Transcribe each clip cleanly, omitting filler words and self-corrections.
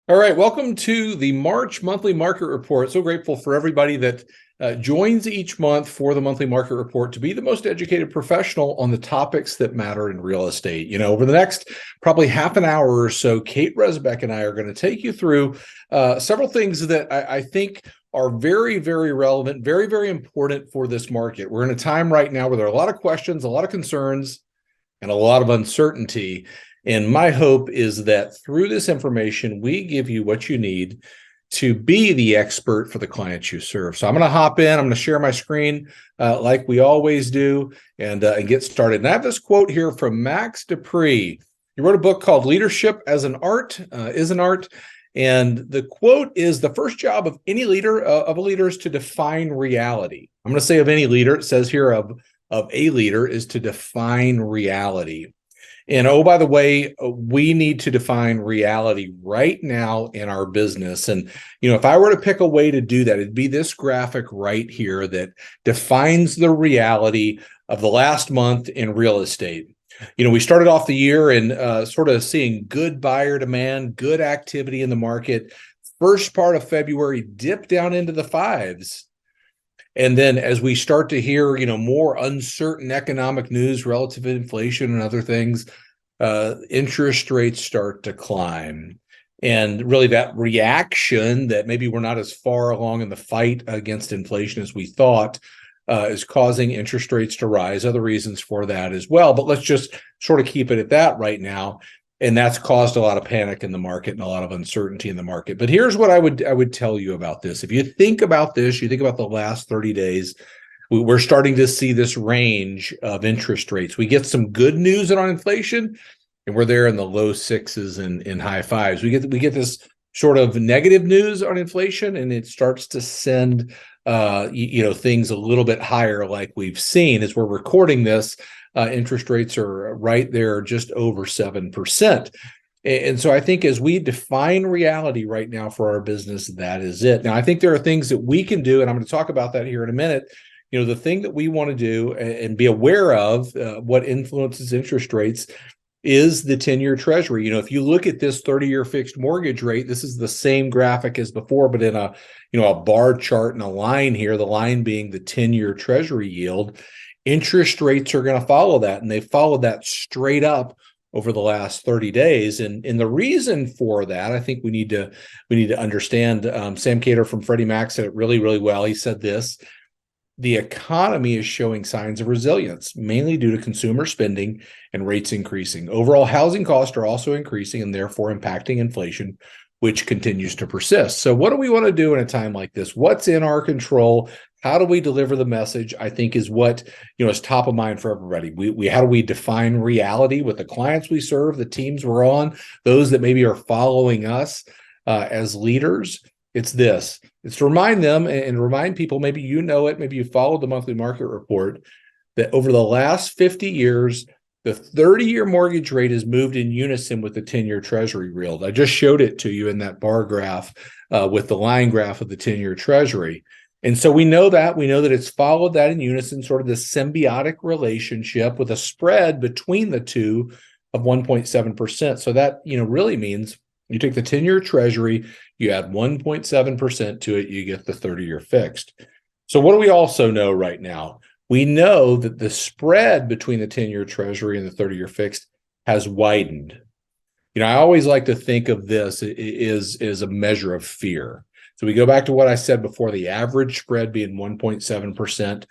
All right, welcome to the March monthly market report. So grateful for everybody that joins each month for the monthly market report to be the most educated professional on the topics that matter in real estate. Over the next probably half an hour or so, Kate Resbeck and I are going to take you through several things that I think are very, very relevant, very, very important for this market. We're in a time right now where there are a lot of questions, a lot of concerns, and a lot of uncertainty. And my hope is that through this information, we give you what you need to be the expert for the clients you serve. So I'm going to hop in. I'm going to share my screen like we always do and get started. And I have this quote here from Max Dupree. He wrote a book called Leadership as an Art, is an Art. And the quote is, the first job of any leader, of a leader, is to define reality. I'm going to say of any leader. It says here of a leader is to define reality. And oh, by the way, we need to define reality right now in our business. And, if I were to pick a way to do that, it'd be this graphic right here that defines the reality of the last month in real estate. We started off the year and sort of seeing good buyer demand, good activity in the market. First part of February dipped down into the fives. And then as we start to hear, more uncertain economic news relative to inflation and other things, interest rates start to climb. And really that reaction that maybe we're not as far along in the fight against inflation as we thought is causing interest rates to rise. Other reasons for that as well. But let's just sort of keep it at that right now. And that's caused a lot of panic in the market and a lot of uncertainty in the market. But here's what I would tell you about this. If you think about this, you think about the last 30 days, we're starting to see this range of interest rates. We get some good news on inflation, and we're there in the low sixes and high fives. We get this sort of negative news on inflation, and it starts to send things a little bit higher, like we've seen as we're recording this. Interest rates are right there, just over 7%. And so I think as we define reality right now for our business, that is it. Now, I think there are things that we can do, and I'm going to talk about that here in a minute. The thing that we want to do and be aware of what influences interest rates is the 10-year treasury. If you look at this 30-year fixed mortgage rate, this is the same graphic as before, but in a bar chart and a line here, the line being the 10-year treasury yield. Interest rates are going to follow that, and they followed that straight up over the last 30 days. And the reason for that, I think we need to understand. Sam Cater from Freddie Mac said it really, really well. He said this: the economy is showing signs of resilience, mainly due to consumer spending and rates increasing. Overall housing costs are also increasing and therefore impacting inflation, which continues to persist. So what do we want to do in a time like this? What's in our control? How do we deliver the message? I think is what is top of mind for everybody. We how do we define reality with the clients we serve, the teams we're on, those that maybe are following us as leaders? It's this. It's to remind them and remind people, maybe it, maybe you followed the monthly market report, that over the last 50 years, the 30-year mortgage rate has moved in unison with the 10-year treasury yield. I just showed it to you in that bar graph with the line graph of the 10-year treasury. And so we know that it's followed that in unison, sort of this symbiotic relationship with a spread between the two of 1.7%. So that, really means you take the 10-year treasury, you add 1.7% to it, you get the 30-year fixed. So what do we also know right now? We know that the spread between the 10-year treasury and the 30-year fixed has widened. I always like to think of this as a measure of fear. So we go back to what I said before, the average spread being 1.7%.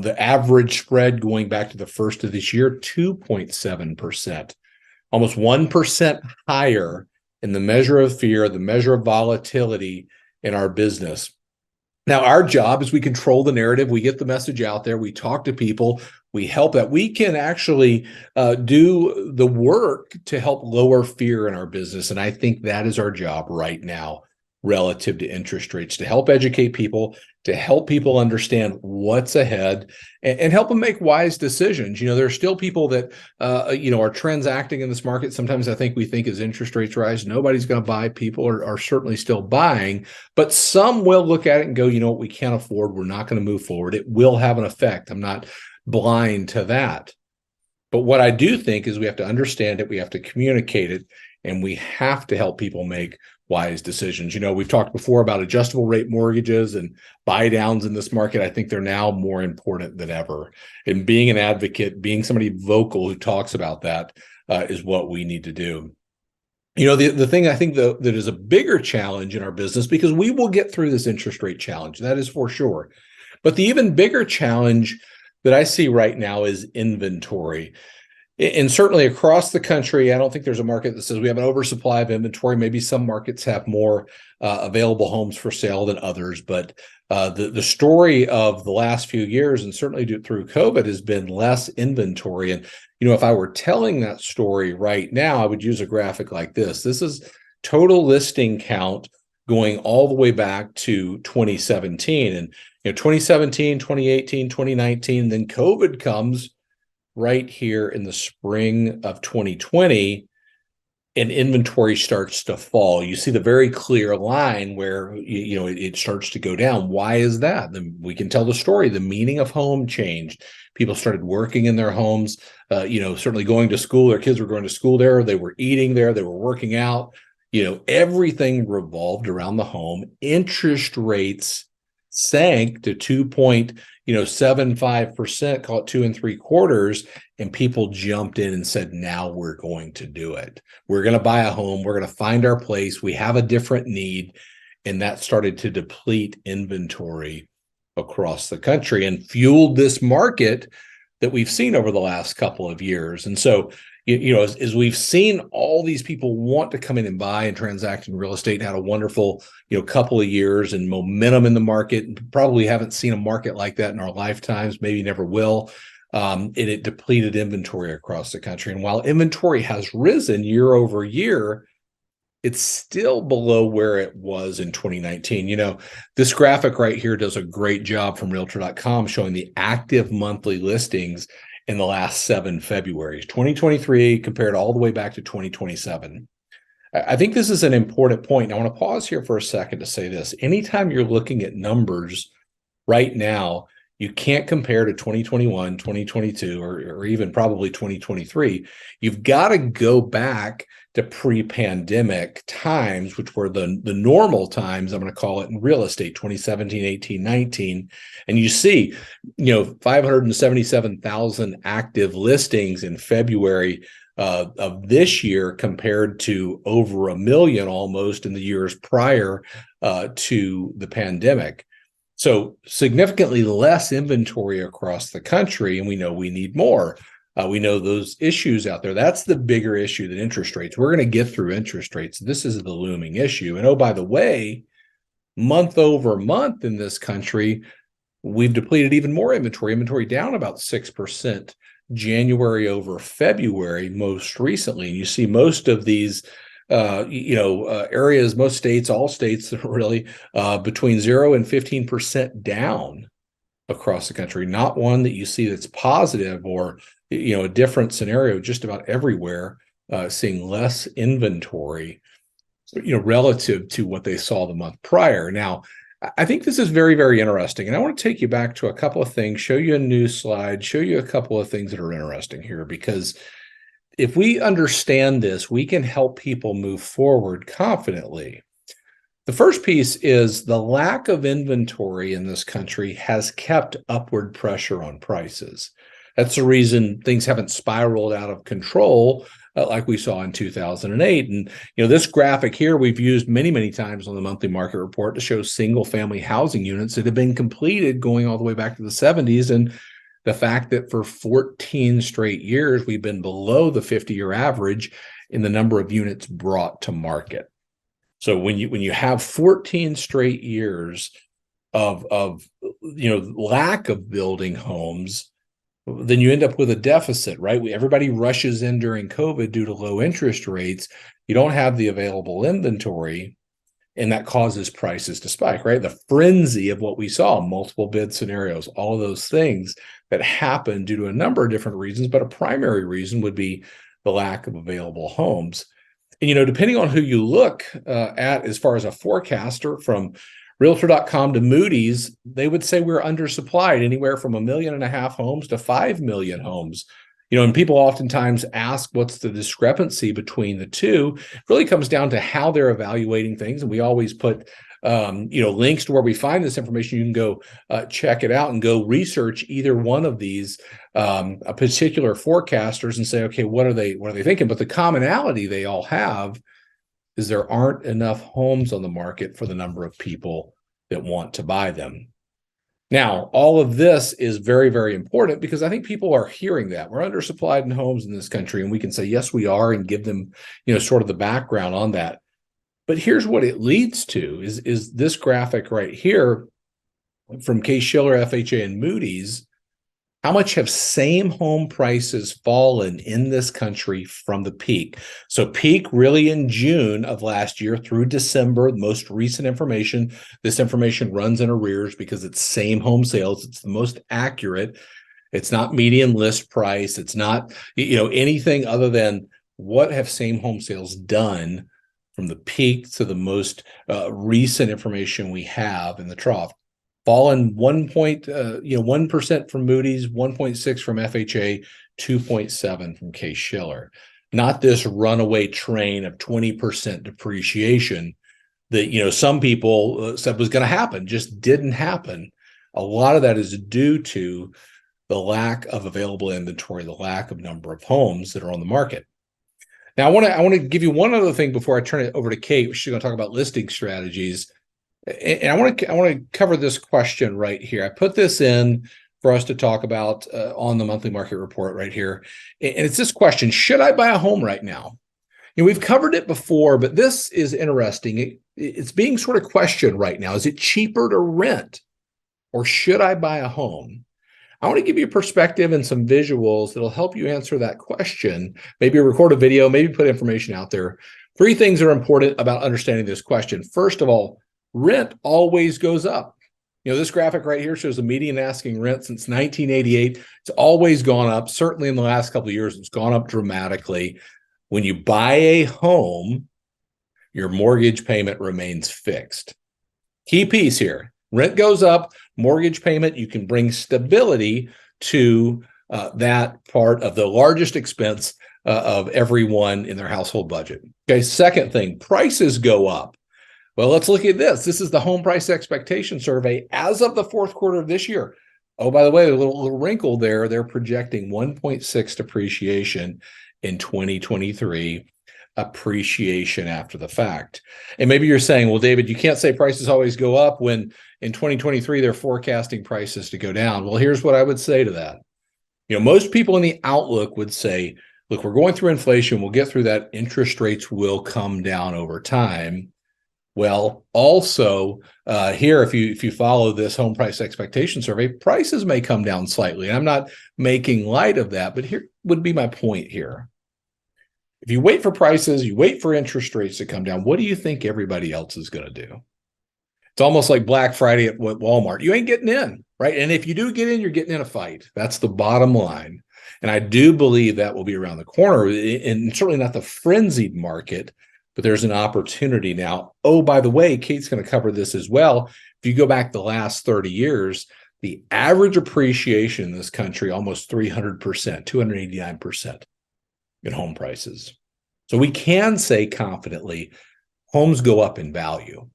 The average spread going back to the first of this year, 2.7%, almost 1% higher in the measure of fear, the measure of volatility in our business. Now, our job is we control the narrative. We get the message out there. We talk to people. We help that. We can actually do the work to help lower fear in our business. And I think that is our job right now relative to interest rates, to help educate people, to help people understand what's ahead and help them make wise decisions. There are still people that, are transacting in this market. Sometimes I think we think as interest rates rise, nobody's going to buy. People are certainly still buying, but some will look at it and go, what, we can't afford. We're not going to move forward. It will have an effect. I'm not blind to that. But what I do think is we have to understand it. We have to communicate it. And we have to help people make wise decisions. We've talked before about adjustable rate mortgages and buy downs in this market. I think they're now more important than ever. And being an advocate, being somebody vocal who talks about that is what we need to do. The thing I think that is a bigger challenge in our business, because we will get through this interest rate challenge, that is for sure. But the even bigger challenge that I see right now is inventory. And certainly across the country, I don't think there's a market that says we have an oversupply of inventory. Maybe some markets have more available homes for sale than others. But the story of the last few years, and certainly through COVID, has been less inventory. And, if I were telling that story right now, I would use a graphic like this. This is total listing count going all the way back to 2017. And 2017, 2018, 2019, then COVID comes right here in the spring of 2020, and inventory starts to fall. You see the very clear line where it starts to go down. Why is that? We can tell the story. The meaning of home changed. People started working in their homes, certainly going to school. Their kids were going to school there. They were eating there. They were working out. Everything revolved around the home. Interest rates sank to 2.75%, call it 2.75%, and people jumped in and said, now we're going to do it. We're going to buy a home. We're going to find our place. We have a different need. And that started to deplete inventory across the country and fueled this market that we've seen over the last couple of years. And so, as we've seen all these people want to come in and buy and transact in real estate, and had a wonderful, couple of years and momentum in the market. Probably haven't seen a market like that in our lifetimes, maybe never will. And it depleted inventory across the country. And while inventory has risen year over year, it's still below where it was in 2019. This graphic right here does a great job from Realtor.com showing the active monthly listings in the last 7 Februarys, 2023 compared all the way back to 2027. I think this is an important point. And I want to pause here for a second to say this. Anytime you're looking at numbers right now, you can't compare to 2021, 2022, or even probably 2023. You've got to go back to pre-pandemic times, which were the normal times, I'm going to call it, in real estate, 2017, 18, 19. And you see, 577,000 active listings in February of this year compared to over 1 million almost in the years prior to the pandemic. So significantly less inventory across the country, and we know we need more. We know those issues out there. That's the bigger issue than interest rates. We're going to get through interest rates. This is the looming issue. And oh, by the way, month over month in this country, we've depleted even more inventory. Inventory down about 6%, January over February most recently. And you see most of these areas, most states, all states really between 0 and 15% down across the country. Not one that you see that's positive or, a different scenario just about everywhere, seeing less inventory, relative to what they saw the month prior. Now, I think this is very, very interesting. And I want to take you back to a couple of things, show you a new slide, show you a couple of things that are interesting here, because if we understand this, we can help people move forward confidently. The first piece is the lack of inventory in this country has kept upward pressure on prices. That's the reason things haven't spiraled out of control like we saw in 2008. And, this graphic here we've used many, many times on the monthly market report to show single family housing units that have been completed going all the way back to the 70s. And the fact that for 14 straight years, we've been below the 50-year average in the number of units brought to market. So when you have 14 straight years of lack of building homes, then you end up with a deficit, right? Everybody rushes in during COVID due to low interest rates. You don't have the available inventory, and that causes prices to spike, right? The frenzy of what we saw, multiple bid scenarios, all of those things that happen due to a number of different reasons, but a primary reason would be the lack of available homes. And, depending on who you look at as far as a forecaster, from Realtor.com to Moody's, they would say we're undersupplied anywhere from 1.5 million homes to 5 million homes, And people oftentimes ask what's the discrepancy between the two. It really comes down to how they're evaluating things. And we always put links to where we find this information. You can go check it out and go research either one of these a particular forecasters and say, okay, what are they thinking? But the commonality they all have is there aren't enough homes on the market for the number of people that want to buy them. Now, all of this is very, very important because I think people are hearing that we're undersupplied in homes in this country, and we can say, yes, we are, and give them, sort of the background on that. But here's what it leads to is this graphic right here from Case-Shiller, FHA, and Moody's. How much have same home prices fallen in this country from the peak? So peak really in June of last year through December, the most recent information. This information runs in arrears because it's same home sales. It's the most accurate. It's not median list price. It's not, anything other than what have same home sales done from the peak to the most recent information we have in the trough. Fallen 1% from Moody's, 1.6 from FHA, 2.7 from Case-Shiller. Not this runaway train of 20% depreciation that some people said was going to happen, just didn't happen. A lot of that is due to the lack of available inventory, the lack of number of homes that are on the market. Now, I want to give you one other thing before I turn it over to Kate. She's going to talk about listing strategies. And I want to cover this question right here. I put this in for us to talk about on the monthly market report right here. And it's this question: should I buy a home right now? We've covered it before, but this is interesting. It's being sort of questioned right now. Is it cheaper to rent, or should I buy a home? I want to give you a perspective and some visuals that'll help you answer that question. Maybe record a video, maybe put information out there. 3 things are important about understanding this question. First of all, rent always goes up. This graphic right here shows the median asking rent since 1988. It's always gone up. Certainly in the last couple of years, it's gone up dramatically. When you buy a home, your mortgage payment remains fixed. Key piece here: rent goes up, mortgage payment, you can bring stability to that part of the largest expense of everyone in their household budget. Okay, second thing, prices go up. Well, let's look at this. This is the home price expectation survey as of the fourth quarter of this year. Oh, by the way, a little wrinkle there. They're projecting 1.6 depreciation in 2023, appreciation after the fact. And maybe you're saying, well, David, you can't say prices always go up when in 2023 they're forecasting prices to go down. Well, here's what I would say to that. Most people in the outlook would say, look, we're going through inflation. We'll get through that. Interest rates will come down over time. Well, also here, if you follow this home price expectation survey, prices may come down slightly. And I'm not making light of that, but here would be my point here. If you wait for prices, you wait for interest rates to come down, what do you think everybody else is going to do? It's almost like Black Friday at Walmart. You ain't getting in, right? And if you do get in, you're getting in a fight. That's the bottom line. And I do believe that will be around the corner, and certainly not the frenzied market, but there's an opportunity now. Oh, by the way, Kate's going to cover this as well. If you go back the last 30 years, the average appreciation in this country, almost 300%, 289% in home prices. So we can say confidently, homes go up in value.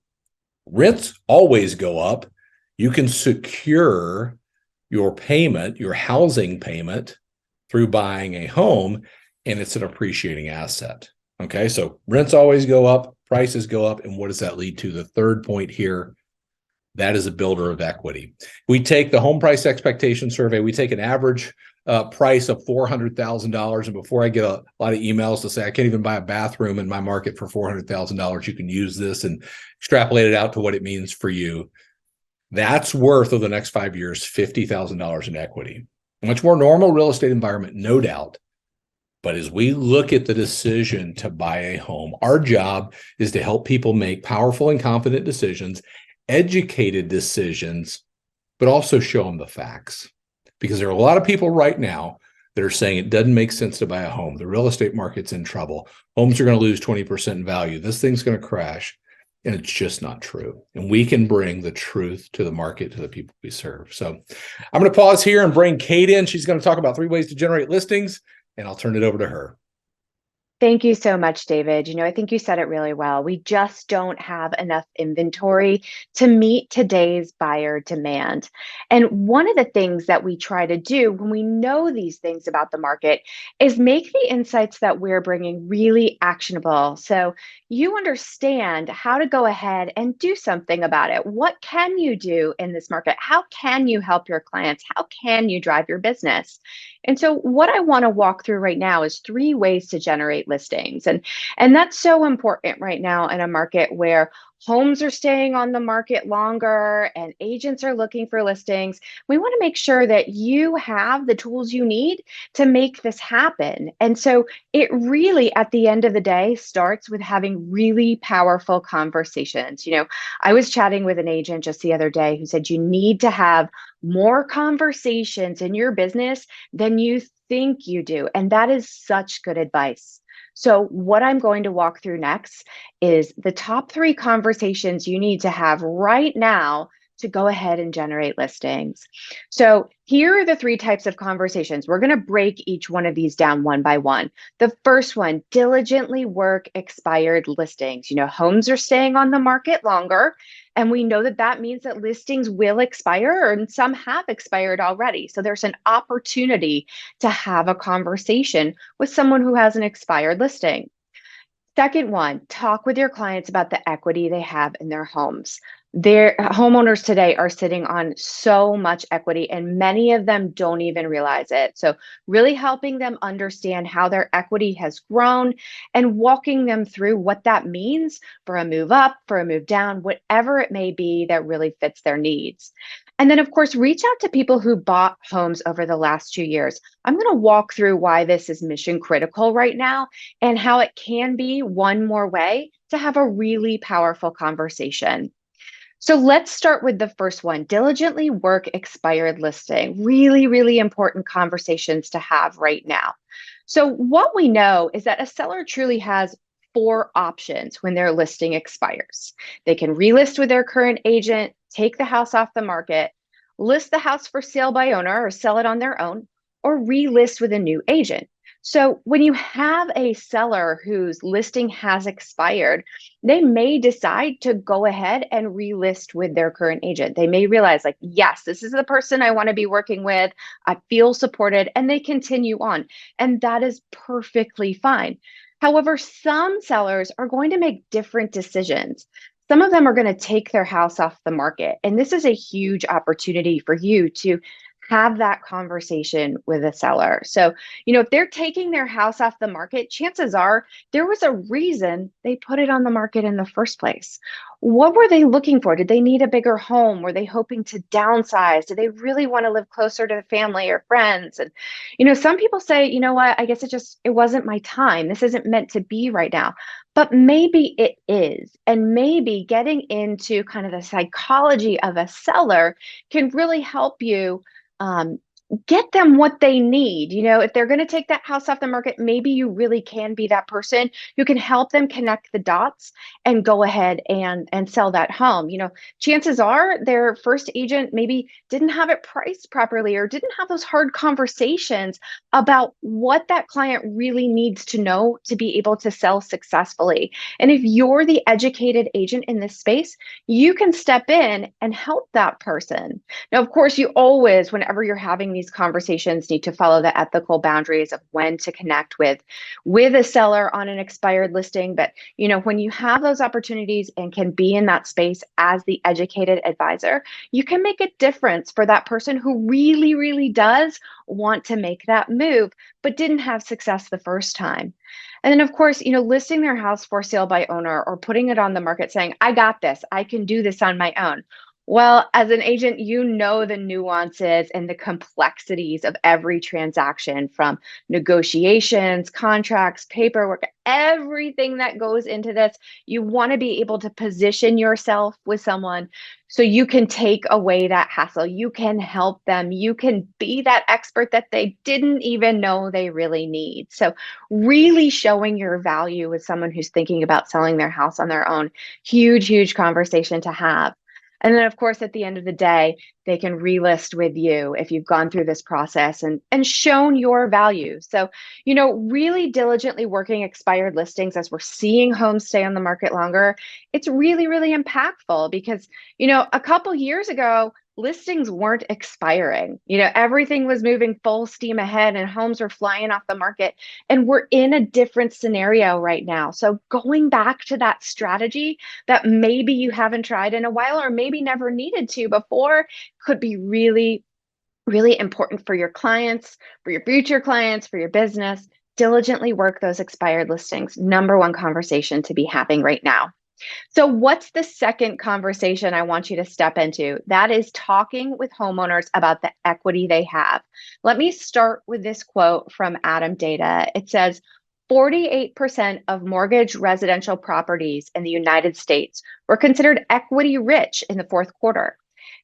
Rents always go up. You can secure your payment, your housing payment, through buying a home, and it's an appreciating asset. Okay, so rents always go up, prices go up, and what does that lead to? The third point here, that is a builder of equity. We take the home price expectation survey, we take an average price of $400,000, and before I get a lot of emails to say, I can't even buy a bathroom in my market for $400,000, you can use this and extrapolate it out to what it means for you. That's worth, over the next 5 years, $50,000 in equity. A much more normal real estate environment, no doubt. But as we look at the decision to buy a home, our job is to help people make powerful and confident decisions, educated decisions, but also show them the facts. Because there are a lot of people right now that are saying it doesn't make sense to buy a home. The real estate market's in trouble. Homes are going to lose 20% in value. This thing's going to crash. And it's just not true. And we can bring the truth to the market, to the people we serve. So I'm going to pause here and bring Kate in. She's going to talk about 3 ways to generate listings, and I'll turn it over to her. Thank you so much, David. I think you said it really well. We just don't have enough inventory to meet today's buyer demand. And one of the things that we try to do when we know these things about the market is make the insights that we're bringing really actionable. So you understand how to go ahead and do something about it. What can you do in this market? How can you help your clients? How can you drive your business? And so what I want to walk through right now is 3 ways to generate listings. And that's so important right now in a market where homes are staying on the market longer and agents are looking for listings. We want to make sure that you have the tools you need to make this happen. And so it really, at the end of the day, starts with having really powerful conversations. I was chatting with an agent just the other day who said you need to have more conversations in your business than you think you do. And that is such good advice. So, what I'm going to walk through next is the top 3 conversations you need to have right now to go ahead and generate listings. So, here are the 3 types of conversations. We're going to break each one of these down one by one. The first one, diligently work expired listings. Homes are staying on the market longer, and we know that that means that listings will expire, and some have expired already. So, there's an opportunity to have a conversation with someone who has an expired listing. Second one, talk with your clients about the equity they have in their homes. Their homeowners today are sitting on so much equity, and many of them don't even realize it. So, really helping them understand how their equity has grown and walking them through what that means for a move up, for a move down, whatever it may be that really fits their needs. And then, of course, reach out to people who bought homes over the last 2 years. I'm going to walk through why this is mission critical right now and how it can be one more way to have a really powerful conversation. So let's start with the first one, diligently work expired listing. Really, really important conversations to have right now. So what we know is that a seller truly has 4 options when their listing expires. They can relist with their current agent, take the house off the market, list the house for sale by owner or sell it on their own, or relist with a new agent. So when you have a seller whose listing has expired, they may decide to go ahead and relist with their current agent. They may realize, like, yes, this is the person I want to be working with. I feel supported, and they continue on. And that is perfectly fine. However, some sellers are going to make different decisions. Some of them are going to take their house off the market. And this is a huge opportunity for you to have that conversation with a seller. So, if they're taking their house off the market, chances are there was a reason they put it on the market in the first place. What were they looking for? Did they need a bigger home? Were they hoping to downsize? Did they really want to live closer to family or friends? And, some people say, what, I guess it wasn't my time. This isn't meant to be right now. But maybe it is. And maybe getting into kind of the psychology of a seller can really help you get them what they need. If they're going to take that house off the market, maybe you really can be that person who can help them connect the dots and go ahead and sell that home. Chances are their first agent maybe didn't have it priced properly or didn't have those hard conversations about what that client really needs to know to be able to sell successfully. And if you're the educated agent in this space, you can step in and help that person. Now, of course, you always, whenever you're having these conversations, need to follow the ethical boundaries of when to connect with a seller on an expired listing. But, when you have those opportunities and can be in that space as the educated advisor, you can make a difference for that person who really, really does want to make that move, but didn't have success the first time. And then, of course, listing their house for sale by owner or putting it on the market saying, I got this, I can do this on my own. Well, as an agent, you know the nuances and the complexities of every transaction from negotiations, contracts, paperwork, everything that goes into this. You want to be able to position yourself with someone so you can take away that hassle. You can help them. You can be that expert that they didn't even know they really need. So, really showing your value with someone who's thinking about selling their house on their own, huge, huge conversation to have. And then, of course, at the end of the day, they can relist with you if you've gone through this process and shown your value. So, really diligently working expired listings as we're seeing homes stay on the market longer, it's really, really impactful because, a couple years ago, listings weren't expiring. Everything was moving full steam ahead and homes were flying off the market. And we're in a different scenario right now. So, going back to that strategy that maybe you haven't tried in a while or maybe never needed to before could be really, really important for your clients, for your future clients, for your business. Diligently work those expired listings. Number one conversation to be having right now. So, what's the second conversation I want you to step into? That is talking with homeowners about the equity they have. Let me start with this quote from Adam Data. It says, 48% of mortgage residential properties in the United States were considered equity rich in the fourth quarter,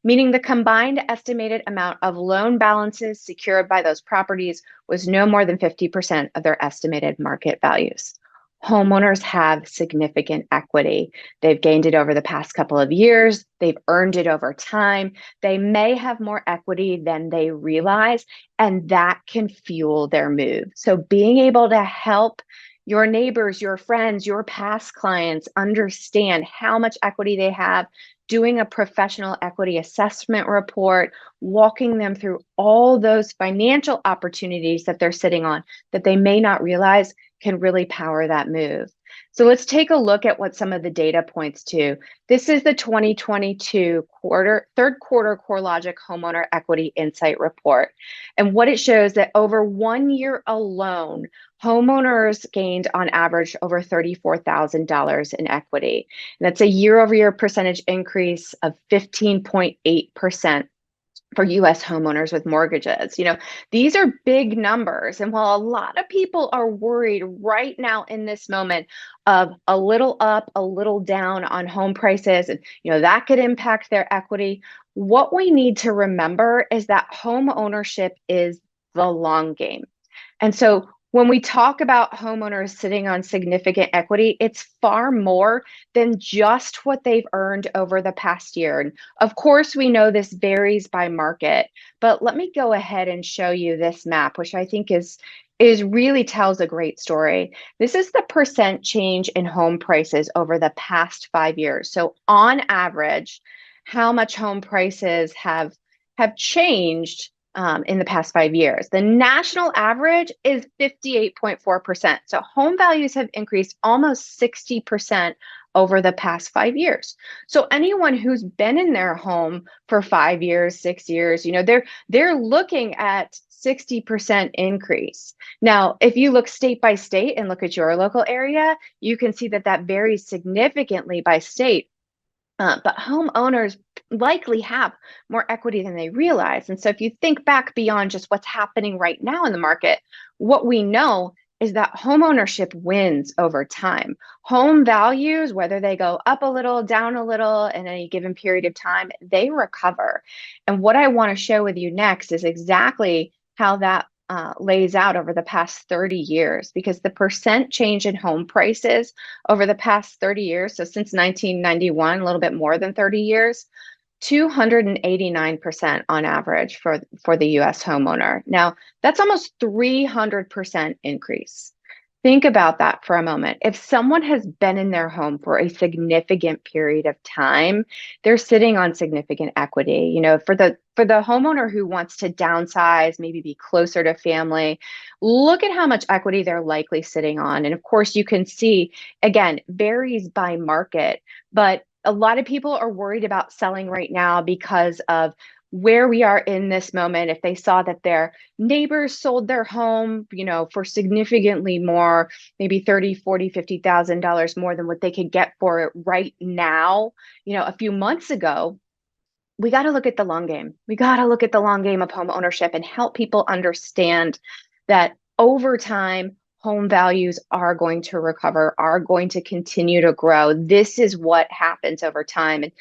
meaning the combined estimated amount of loan balances secured by those properties was no more than 50% of their estimated market values. Homeowners have significant equity. They've gained it over the past couple of years. They've earned it over time. They may have more equity than they realize, and that can fuel their move. So, being able to help your neighbors, your friends, your past clients understand how much equity they have, doing a professional equity assessment report, walking them through all those financial opportunities that they're sitting on that they may not realize can really power that move. So let's take a look at what some of the data points to. This is the 2022 third quarter CoreLogic Homeowner Equity Insight Report. And what it shows that over 1 year alone, homeowners gained on average over $34,000 in equity. And that's a year over year percentage increase of 15.8% for US homeowners with mortgages. These are big numbers. And while a lot of people are worried right now in this moment of a little up, a little down on home prices, and that could impact their equity, what we need to remember is that home ownership is the long game. And so when we talk about homeowners sitting on significant equity, it's far more than just what they've earned over the past year. And of course, we know this varies by market, but let me go ahead and show you this map, which I think is really tells a great story. This is the percent change in home prices over the past 5 years. So on average, how much home prices have changed in the past 5 years. The national average is 58.4%. So home values have increased almost 60% over the past 5 years. So anyone who's been in their home for 5 years, 6 years, they're looking at 60% increase. Now, if you look state by state and look at your local area, you can see that varies significantly by state. But homeowners likely have more equity than they realize. And so if you think back beyond just what's happening right now in the market, what we know is that homeownership wins over time. Home values, whether they go up a little, down a little in any given period of time, they recover. And what I want to share with you next is exactly how that lays out over the past 30 years, because the percent change in home prices over the past 30 years, so since 1991, a little bit more than 30 years, 289% on average for the US homeowner. Now, that's almost 300% increase. Think about that for a moment. If someone has been in their home for a significant period of time, they're sitting on significant equity. For the homeowner who wants to downsize, maybe be closer to family, look at how much equity they're likely sitting on. And of course, you can see, again, varies by market, but a lot of people are worried about selling right now because of where we are in this moment. If they saw that their neighbors sold their home, for significantly more, maybe $30,000, $40,000, $50,000 more than what they could get for it right now, a few months ago, we got to look at the long game. We got to look at the long game of home ownership and help people understand that over time, home values are going to recover, are going to continue to grow. This is what happens over time. And,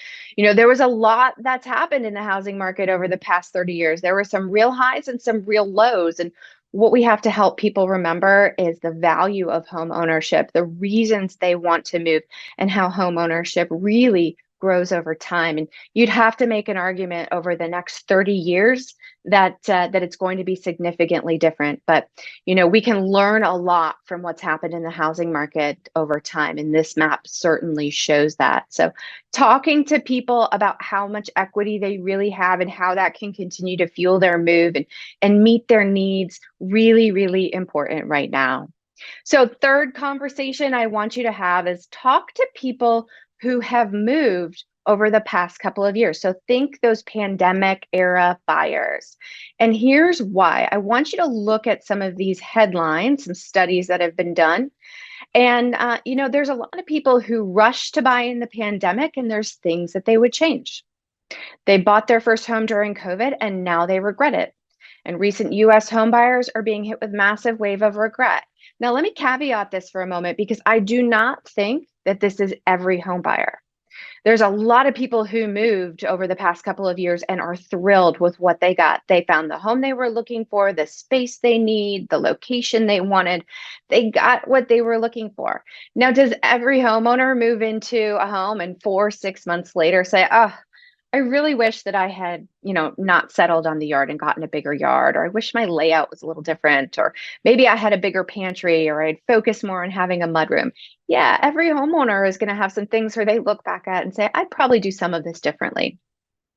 there was a lot that's happened in the housing market over the past 30 years. There were some real highs and some real lows. And what we have to help people remember is the value of home ownership, the reasons they want to move, and how home ownership really grows over time. And you'd have to make an argument over the next 30 years that it's going to be significantly different. But we can learn a lot from what's happened in the housing market over time, and this map certainly shows that. So talking to people about how much equity they really have and how that can continue to fuel their move and meet their needs, really, really important right now. So third conversation I want you to have is talk to people who have moved over the past couple of years. So think those pandemic era buyers. And here's why. I want you to look at some of these headlines, some studies that have been done. And, there's a lot of people who rushed to buy in the pandemic, and there's things that they would change. They bought their first home during COVID, and now they regret it. And recent US home buyers are being hit with massive wave of regret. Now, let me caveat this for a moment because I do not think that this is every home buyer. There's a lot of people who moved over the past couple of years and are thrilled with what they got. They found the home they were looking for, the space they need, the location they wanted. They got what they were looking for. Now, does every homeowner move into a home and 4-6 months later say, oh, I really wish that I had, not settled on the yard and gotten a bigger yard, or I wish my layout was a little different, or maybe I had a bigger pantry, or I'd focus more on having a mudroom. Yeah, every homeowner is going to have some things where they look back at and say, I'd probably do some of this differently.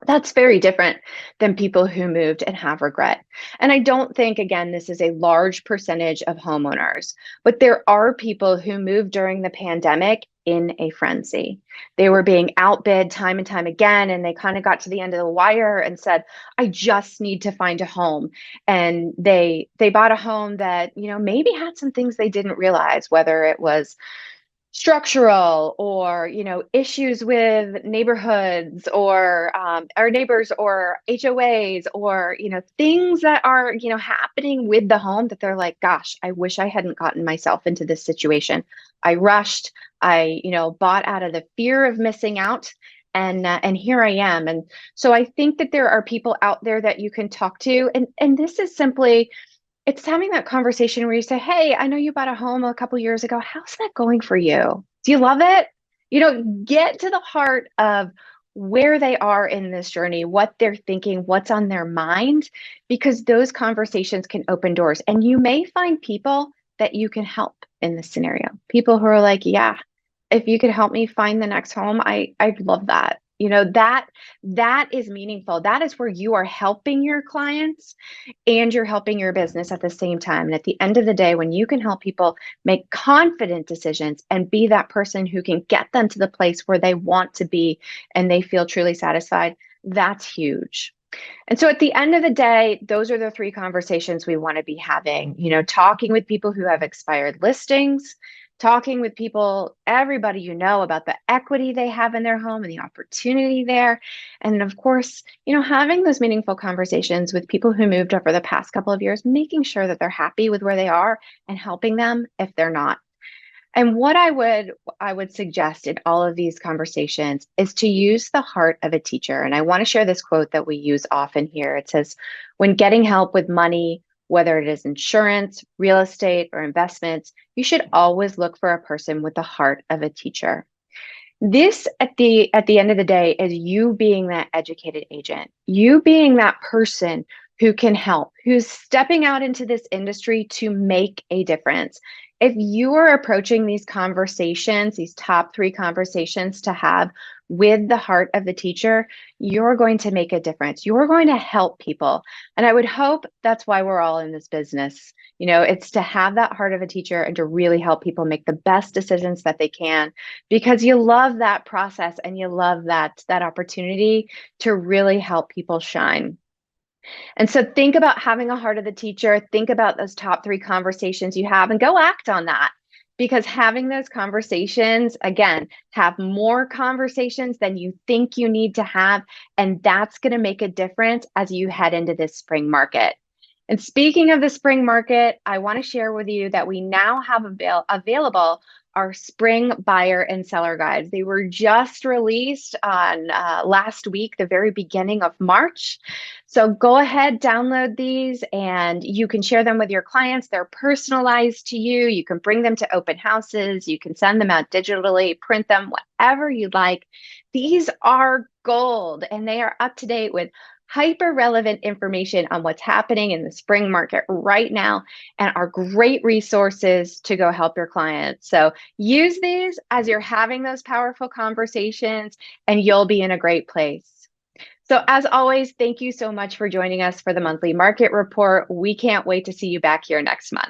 That's very different than people who moved and have regret. And I don't think, again, this is a large percentage of homeowners, but there are people who moved during the pandemic in a frenzy. They were being outbid time and time again, and they kind of got to the end of the wire and said, I just need to find a home. And they bought a home that, maybe had some things they didn't realize, whether it was structural or issues with neighborhoods or our neighbors or HOAs or things that are happening with the home that they're like, gosh, I wish I hadn't gotten myself into this situation. I rushed. I bought out of the fear of missing out, and here I am. And so I think that there are people out there that you can talk to, and this is simply, it's having that conversation where you say, hey, I know you bought a home a couple years ago. How's that going for you? Do you love it? Get to the heart of where they are in this journey, what they're thinking, what's on their mind, because those conversations can open doors. And you may find people that you can help in this scenario. People who are like, yeah, if you could help me find the next home, I'd love that. That is meaningful. That is where you are helping your clients and you're helping your business at the same time. And at the end of the day, when you can help people make confident decisions and be that person who can get them to the place where they want to be and they feel truly satisfied, that's huge. And so at the end of the day, those are the three conversations we want to be having, talking with people who have expired listings, talking with people, everybody about the equity they have in their home and the opportunity there. And of course, having those meaningful conversations with people who moved over the past couple of years, making sure that they're happy with where they are and helping them if they're not. And what I would suggest in all of these conversations is to use the heart of a teacher. And I want to share this quote that we use often here. It says, when getting help with money, whether it is insurance, real estate, or investments, you should always look for a person with the heart of a teacher. This, at the end of the day, is you being that educated agent, you being that person who can help, who's stepping out into this industry to make a difference. If you are approaching these conversations, these top 3 conversations to have with the heart of the teacher, you're going to make a difference. You're going to help people. And I would hope that's why we're all in this business. It's to have that heart of a teacher and to really help people make the best decisions that they can, because you love that process and you love that opportunity to really help people shine. And so think about having a heart of the teacher, think about those top 3 conversations you have and go act on that. because having those conversations, again, have more conversations than you think you need to have. And that's going to make a difference as you head into this spring market. And speaking of the spring market, I want to share with you that we now have available our spring buyer and seller guides. They were just released on last week, the very beginning of March. So go ahead, download these, and you can share them with your clients. They're personalized to you. You can bring them to open houses. You can send them out digitally, print them, whatever you'd like. These are gold, and they are up to date with hyper relevant information on what's happening in the spring market right now and are great resources to go help your clients. So use these as you're having those powerful conversations, and you'll be in a great place. So as always, thank you so much for joining us for the monthly market report. We can't wait to see you back here next month.